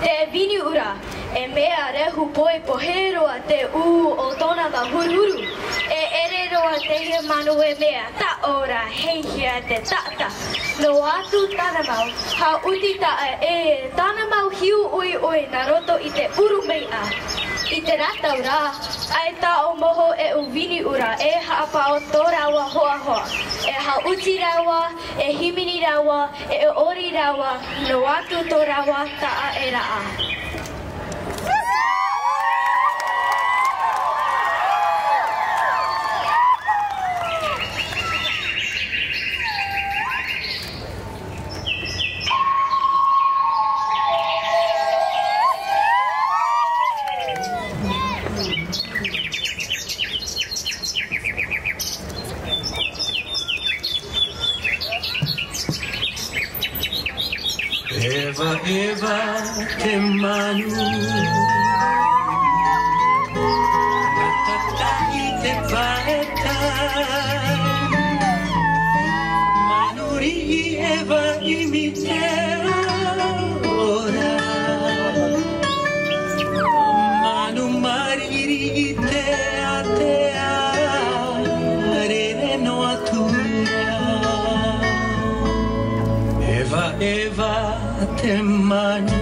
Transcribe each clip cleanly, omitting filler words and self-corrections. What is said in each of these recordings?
Te vini ura, e mea rehu poi poheroa te o tona ma hururu. E ere roa te he manu e mea, ta ora heihia te tata. No atu tana mau, ha uti taa e tana mau hiu ui ui na roto i te uru mea. I te rata ura, ai ta o moho e u vini ura, e haapa o tō rawa hoa hoa. E ha uti rawa, e himini rawa, e ori rawa, no atu tō rawa taa e raa. Eva, Eva, te manu Natatai te paetai Manuri Eva imi te ora Manu mariri te atea Rere no atura Eva, Eva te manu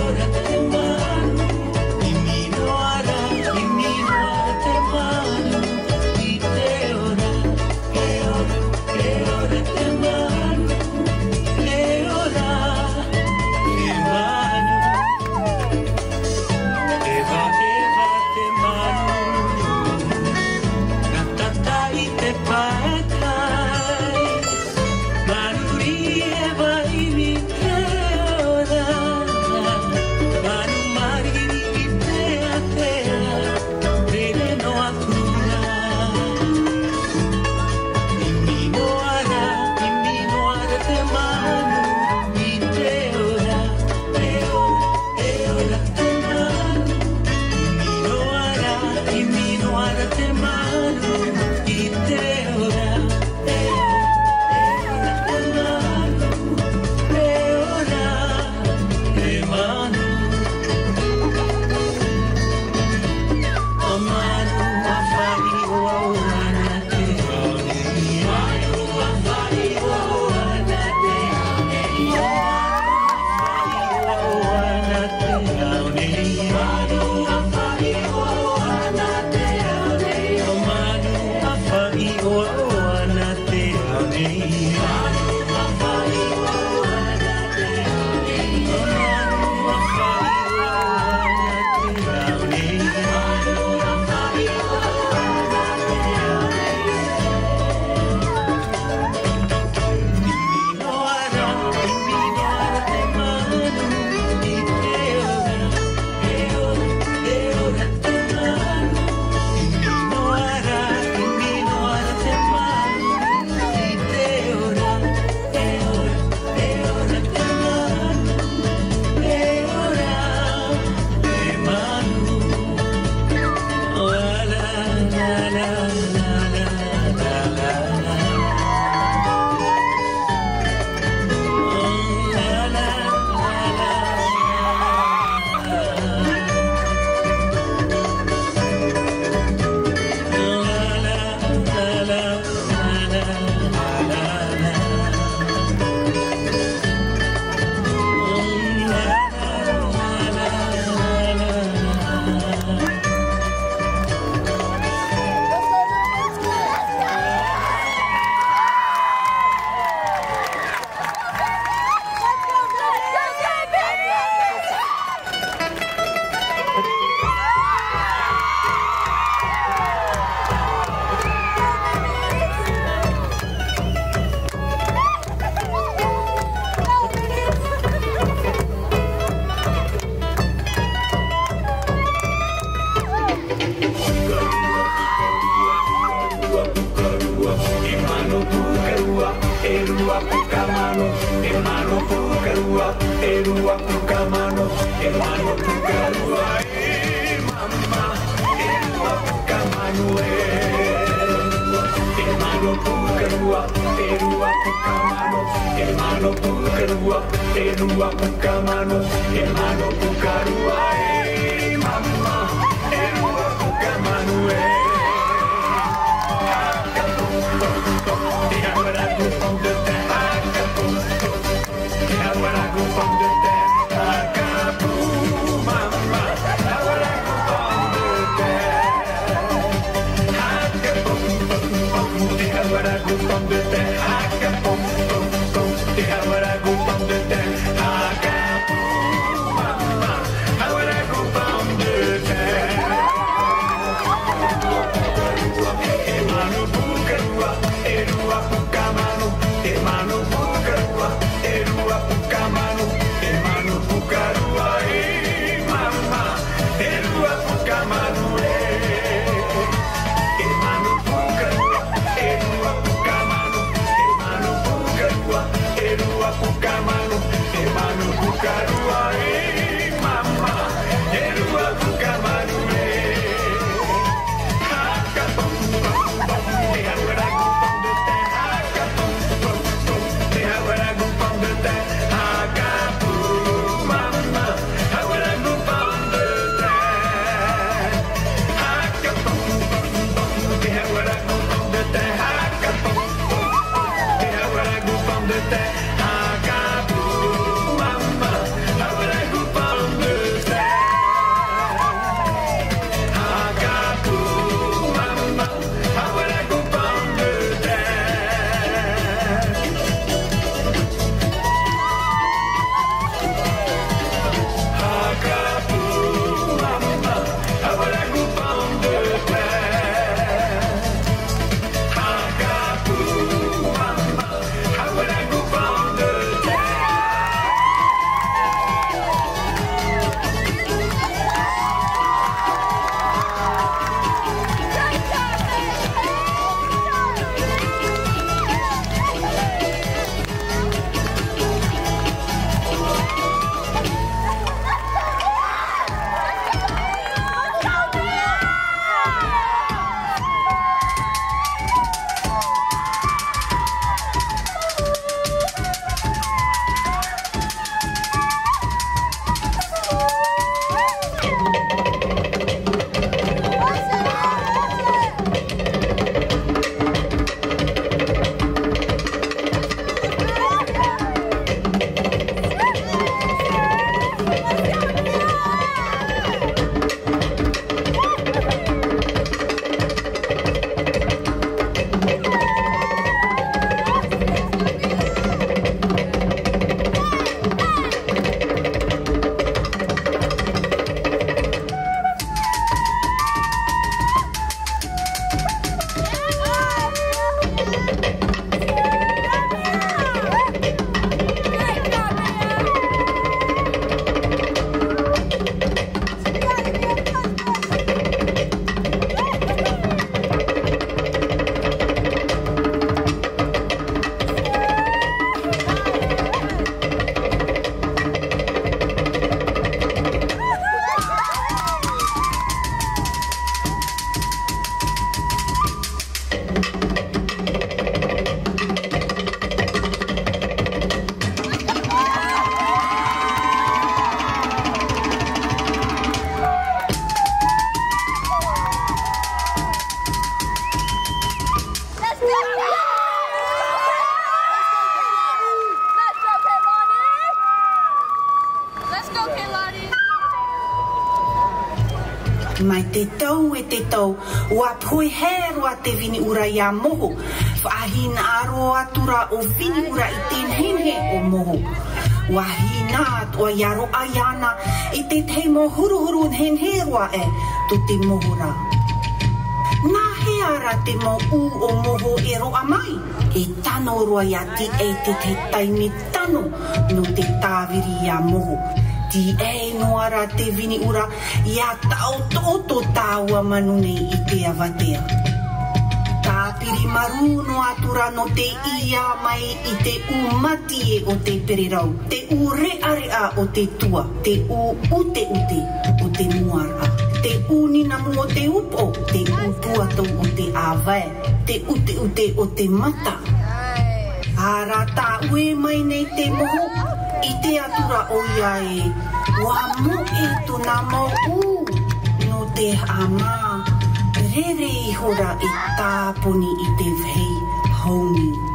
Ora, ora, te manu, y mi no hará, y mi rua pukamano, e mano pukarua, e rua pukamano, e mano pukarua, e mama, e rua pukamano, e mano pukarua, e rua pukamano, e mano pukarua, e rua pukamano, e mano pukarua, e mama, e rua pukamano, Mai te tau e te tau, ua pui heru a te vini ura ia moho. Whaahina aro atura o vini ura i ten henhe o moho. Ua hina atua iaro ayana i te teimo huruhuru henhe roa e to te mohora. Nā he ara te mo u o moho e roa mai. E tano roa ia ti e te taimi tano no te tāwiri ia moho. Ti e noara te vini ura ia tau toto tāua manu nei i te awatea. Tā piri maru no atura no te ia mai I te umati e o te pererau. Te u rea o te tua. Te u ute o te muara. Te u ninamu o te upo. Te u tuatou o te awae. Te ute o te mata. Ara tā ue mai nei te moho. I te atura o ia e. Wa mo e tuna mo u. No te ama. Rere I hora I tāponi I te vhei haungi.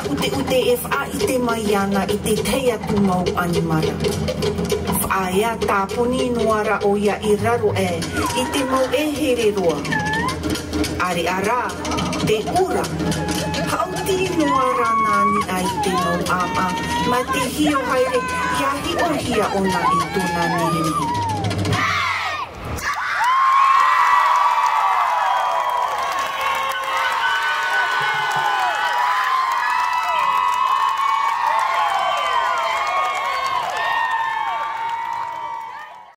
ute e wha I te mai ana I te teia tu mau animara. Whaia tāponi nuara o ia I raro I te mau e here roa. Are ara, te ura. Hauti nuara nani ai te mau ama, ma te hio haere, ia hi o hia ona I tōna nehe.